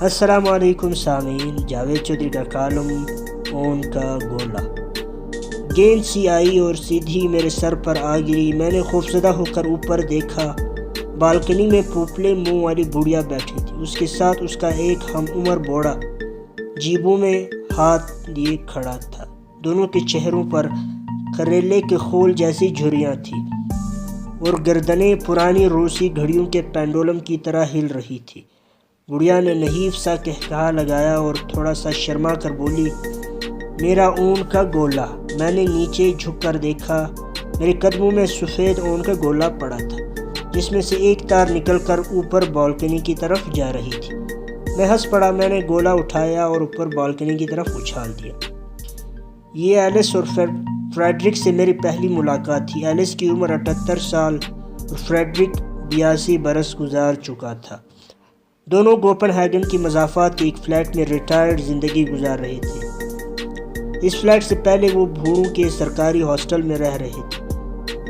السلام علیکم سامعین، جاوید چودھری کا کالم اون کا گولا۔ گیند سی آئی اور سیدھی میرے سر پر آ گری۔ میں نے خوفزدہ ہو کر اوپر دیکھا۔ بالکنی میں پوپلے منہ والی بڑھیا بیٹھی تھی، اس کے ساتھ اس کا ایک ہم عمر بوڑھا جیبوں میں ہاتھ لیے کھڑا تھا۔ دونوں کے چہروں پر کریلے کے خول جیسی جھریاں تھیں اور گردنیں پرانی روسی گھڑیوں کے پینڈولم کی طرح ہل رہی تھی۔ بڑھیا نے نحیف سا قہقہا لگایا اور تھوڑا سا شرما کر بولی، میرا اون کا گولا۔ میں نے نیچے جھک کر دیکھا۔ میرے قدموں میں سفید اون کا گولا پڑا تھا، جس میں سے ایک تار نکل کر اوپر بالکنی کی طرف جا رہی تھی۔ میں ہنس پڑا۔ میں نے گولا اٹھایا اور اوپر بالکنی کی طرف اچھال دیا۔ یہ ایلس اور فریڈرک سے میری پہلی ملاقات تھی۔ ایلس کی عمر 78 سال اور فریڈرک 82 برس گزار چکا تھا۔ دونوں کوپن ہیگن کی مضافات کے ایک فلیٹ میں ریٹائرڈ زندگی گزار رہے تھے۔ اس فلیٹ سے پہلے وہ بھوڑوں کے سرکاری ہاسٹل میں رہ رہے تھے۔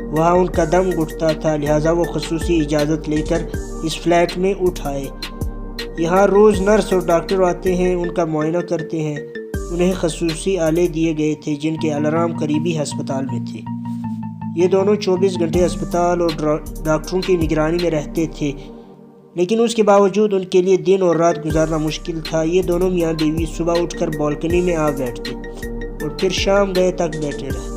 وہاں ان کا دم گھٹتا تھا، لہٰذا وہ خصوصی اجازت لے کر اس فلیٹ میں اٹھ آئے۔ یہاں روز نرس اور ڈاکٹر آتے ہیں، ان کا معائنہ کرتے ہیں۔ انہیں خصوصی آلے دیے گئے تھے جن کے الارم قریبی ہسپتال میں تھے۔ یہ دونوں 24 گھنٹے ہسپتال اور ڈاکٹروں کی نگرانی میں رہتے تھے، لیکن اس کے باوجود ان کے لیے دن اور رات گزارنا مشکل تھا۔ یہ دونوں میاں بیوی صبح اٹھ کر بالکنی میں آ بیٹھتے اور پھر شام گئے تک بیٹھے رہتے۔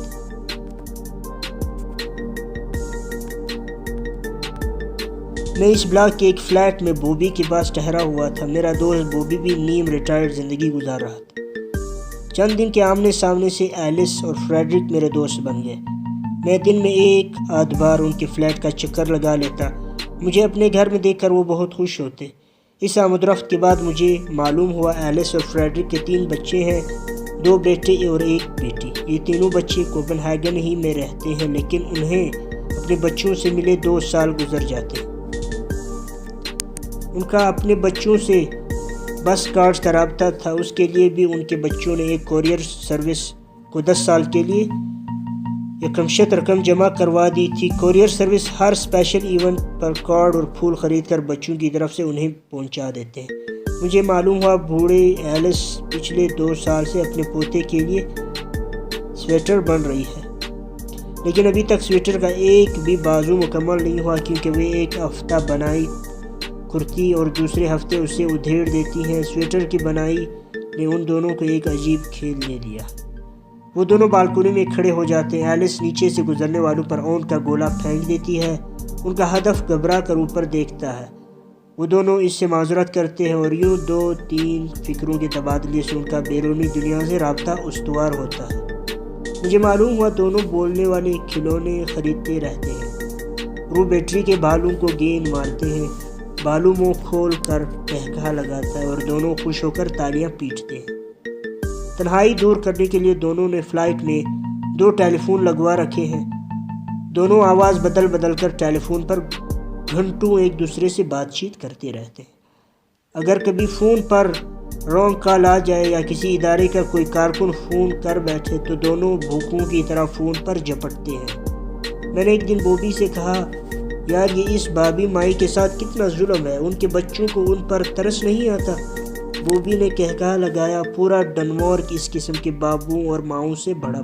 میں اس بلاک کے ایک فلیٹ میں بوبی کے پاس ٹھہرا ہوا تھا۔ میرا دوست بوبی بھی نیم ریٹائرڈ زندگی گزار رہا تھا۔ چند دن کے آمنے سامنے سے ایلس اور فریڈرک میرے دوست بن گئے۔ میں دن میں ایک آدھ بار ان کے فلیٹ کا چکر لگا لیتا۔ مجھے اپنے گھر میں دیکھ کر وہ بہت خوش ہوتے۔ اس آمد و رفت کے بعد مجھے معلوم ہوا ایلس اور فریڈرک کے 3 بچے ہیں، 2 بیٹے اور 1 بیٹی۔ یہ تینوں بچے کوپن ہیگن ہی میں رہتے ہیں، لیکن انہیں اپنے بچوں سے ملے 2 سال گزر جاتے۔ ان کا اپنے بچوں سے بس کارڈز کا رابطہ تھا۔ اس کے لیے بھی ان کے بچوں نے ایک کوریئر سروس کو 10 سال کے لیے یکمشت رقم جمع کروا دی تھی۔ کوریئر سروس ہر اسپیشل ایونٹ پر کارڈ اور پھول خرید کر بچوں کی طرف سے انہیں پہنچا دیتے ہیں۔ مجھے معلوم ہوا بوڑھے ایلس پچھلے 2 سال سے اپنے پوتے کے لیے سویٹر بن رہی ہے، لیکن ابھی تک سویٹر کا ایک بھی بازو مکمل نہیں ہوا، کیونکہ وہ ایک ہفتہ بنائی کرتی اور دوسرے ہفتے اسے ادھیڑ دیتی ہیں۔ سویٹر کی بنائی نے ان دونوں کو ایک عجیب کھیل دے دیا۔ وہ دونوں بالکنی میں کھڑے ہو جاتے ہیں۔ ایلس نیچے سے گزرنے والوں پر اون کا گولا پھینک دیتی ہے۔ ان کا ہدف گھبرا کر اوپر دیکھتا ہے۔ وہ دونوں اس سے معذرت کرتے ہیں اور یوں 2-3 فکروں کے تبادلے سے ان کا بیرونی دنیا سے رابطہ استوار ہوتا ہے۔ مجھے معلوم ہوا دونوں بولنے والے کھلونے خریدتے رہتے ہیں۔ وہ بیٹری کے بالوں کو گیند مارتے ہیں۔ بالو منہ کھول کر قہقہا لگاتا ہے اور دونوں خوش ہو کر تالیاں پیٹتے ہیں۔ تنہائی دور کرنے کے لیے دونوں نے فلائٹ میں 2 ٹیلی فون لگوا رکھے ہیں۔ دونوں آواز بدل بدل کر ٹیلی فون پر گھنٹوں ایک دوسرے سے بات چیت کرتے رہتے ہیں۔ اگر کبھی فون پر رانگ کال آ جائے یا کسی ادارے کا کوئی کارکن فون کر بیٹھے تو دونوں بھوکوں کی طرح فون پر جھپٹتے ہیں۔ میں نے ایک دن بوبی سے کہا، یار یہ اس بابی مائی کے ساتھ کتنا ظلم ہے، ان کے بچوں کو ان پر ترس نہیں آتا؟ بوبی نے قہقہا لگایا، پورا ڈنمارک اس قسم کے بابوں اور ماؤں سے بڑا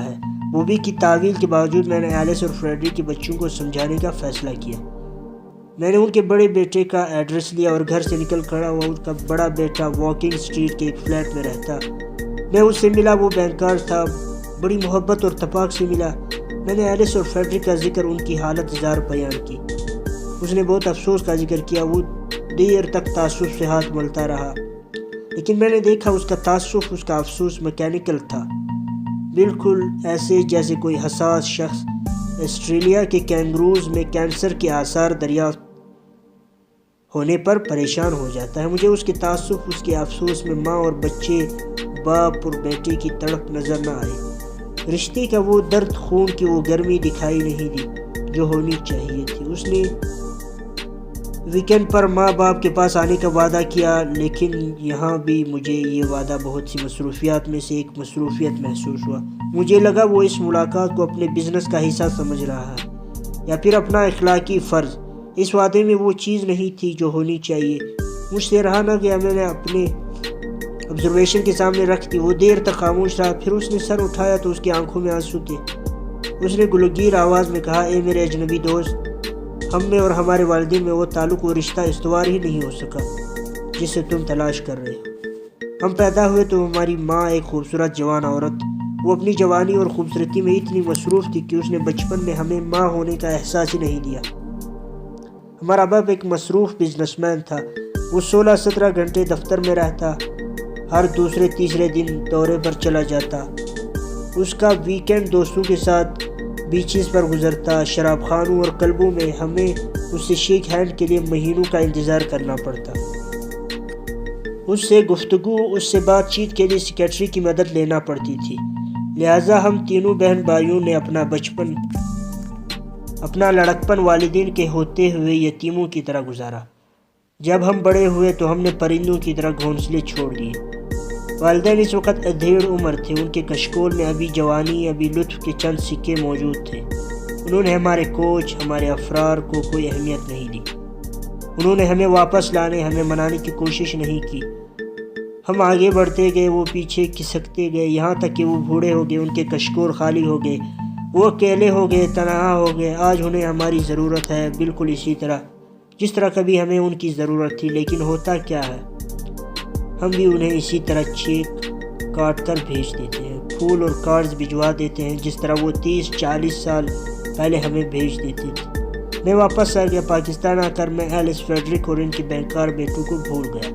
ہے۔ بوبی کی تعویل کے باوجود میں نے ایلس اور فریڈرک کے بچوں کو سمجھانے کا فیصلہ کیا۔ میں نے ان کے بڑے بیٹے کا ایڈریس لیا اور گھر سے نکل کھڑا ہوا۔ ان کا بڑا بیٹا واکنگ اسٹریٹ کے ایک فلیٹ میں رہتا۔ میں اس سے ملا، وہ بینکار تھا، بڑی محبت اور اتفاق سے ملا۔ میں نے ایلس اور فریڈرک کا ذکر ان کی حالت زار بیان کی۔ اس نے بہت افسوس کا ذکر کیا۔ وہ دیر تک تعصب سے ہاتھ ملتا رہا، لیکن میں نے دیکھا اس کا تعصب، اس کا افسوس میکینیکل تھا، بالکل ایسے جیسے کوئی حساس شخص آسٹریلیا کے کینگروز میں کینسر کے آثار دریافت ہونے پر پریشان ہو جاتا ہے۔ مجھے اس کے تعصب، اس کے افسوس میں ماں اور بچے، باپ اور بیٹے کی تڑپ نظر نہ آئی۔ رشتے کا وہ درد، خون کی وہ گرمی دکھائی نہیں دی جو ہونی چاہیے تھی۔ اس نے ویکینڈ پر ماں باپ کے پاس آنے کا وعدہ کیا، لیکن یہاں بھی مجھے یہ وعدہ بہت سی مصروفیات میں سے ایک مصروفیت محسوس ہوا۔ مجھے لگا وہ اس ملاقات کو اپنے بزنس کا حصہ سمجھ رہا ہے یا پھر اپنا اخلاقی فرض۔ اس وعدے میں وہ چیز نہیں تھی جو ہونی چاہیے۔ مجھ سے رہا نہ گیا، میں نے اپنے آبزرویشن کے سامنے رکھ دی۔ وہ دیر تک خاموش رہا، پھر اس نے سر اٹھایا تو اس کی آنکھوں میں آنسو تھے۔ اس نے گلوگیر آواز میں کہا، اے میرے اجنبی دوست، ہم میں اور ہمارے والدین میں وہ تعلق و رشتہ استوار ہی نہیں ہو سکا جسے تم تلاش کر رہے ہو۔ ہم پیدا ہوئے تو ہماری ماں ایک خوبصورت جوان عورت، وہ اپنی جوانی اور خوبصورتی میں اتنی مصروف تھی کہ اس نے بچپن میں ہمیں ماں ہونے کا احساس ہی نہیں دیا۔ ہمارا باپ ایک مصروف بزنس مین تھا، وہ 16-17 گھنٹے دفتر میں رہتا، ہر دوسرے تیسرے دن دورے پر چلا جاتا۔ اس کا ویکینڈ دوستوں کے ساتھ بیچز پر گزرتا۔ شراب خانوں اور کلبوں میں ہمیں اس سے شیک ہینڈ کے لیے مہینوں کا انتظار کرنا پڑتا۔ اس سے گفتگو، اس سے بات چیت کے لیے سیکریٹری کی مدد لینا پڑتی تھی۔ لہٰذا ہم تینوں بہن بھائیوں نے اپنا لڑکپن والدین کے ہوتے ہوئے یتیموں کی طرح گزارا۔ جب ہم بڑے ہوئے تو ہم نے پرندوں کی طرح گھونسلے چھوڑ دیے۔ والدین اس وقت ادھیڑ عمر تھے، ان کے کشکول میں ابھی جوانی، ابھی لطف کے چند سکے موجود تھے۔ انہوں نے ہمارے کوچ، ہمارے افرار کو کوئی اہمیت نہیں دی۔ انہوں نے ہمیں واپس لانے، ہمیں منانے کی کوشش نہیں کی۔ ہم آگے بڑھتے گئے، وہ پیچھے کھسکتے گئے، یہاں تک کہ وہ بوڑھے ہو گئے، ان کے کشکول خالی ہو گئے، وہ اکیلے ہو گئے، تنہا ہو گئے۔ آج انہیں ہماری ضرورت ہے، بالکل اسی طرح جس طرح کبھی ہمیں ان کی ضرورت تھی۔ لیکن ہوتا کیا ہے، ہم بھی انہیں اسی طرح چیک کاٹ کر بھیج دیتے ہیں، پھول اور کارڈز بھجوا دیتے ہیں جس طرح وہ 30-40 سال پہلے ہمیں بھیج دیتے تھے۔ میں واپس آ گیا۔ پاکستان آ کر میں ایلس فریڈرک اور ان کے بینکار بیٹوں کو بھول گیا۔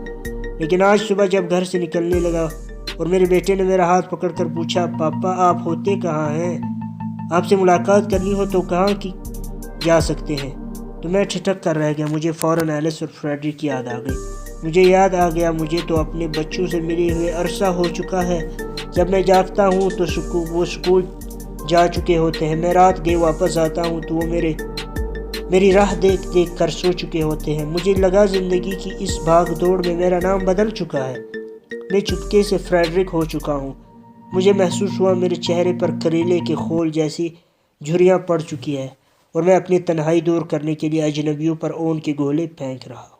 لیکن آج صبح جب گھر سے نکلنے لگا اور میرے بیٹے نے میرا ہاتھ پکڑ کر پوچھا، پاپا آپ ہوتے کہاں ہیں؟ آپ سے ملاقات کرنی ہو تو کہاں کی جا سکتے ہیں؟ تو میں ٹھٹک کر رہ گیا۔ مجھے فوراً ایلس اور فریڈرک کی یاد آ گئی۔ مجھے یاد آ گیا مجھے تو اپنے بچوں سے ملے ہوئے عرصہ ہو چکا ہے۔ جب میں جاگتا ہوں تو وہ سکول جا چکے ہوتے ہیں۔ میں رات گئے واپس آتا ہوں تو وہ میری راہ دیکھ دیکھ کر سو چکے ہوتے ہیں۔ مجھے لگا زندگی کی اس بھاگ دوڑ میں میرا نام بدل چکا ہے، میں چپکے سے فریڈرک ہو چکا ہوں۔ مجھے محسوس ہوا میرے چہرے پر کریلے کے خول جیسی جھریاں پڑ چکی ہے اور میں اپنی تنہائی دور کرنے کے لیے اجنبیوں پر اون کے گولے پھینک رہا۔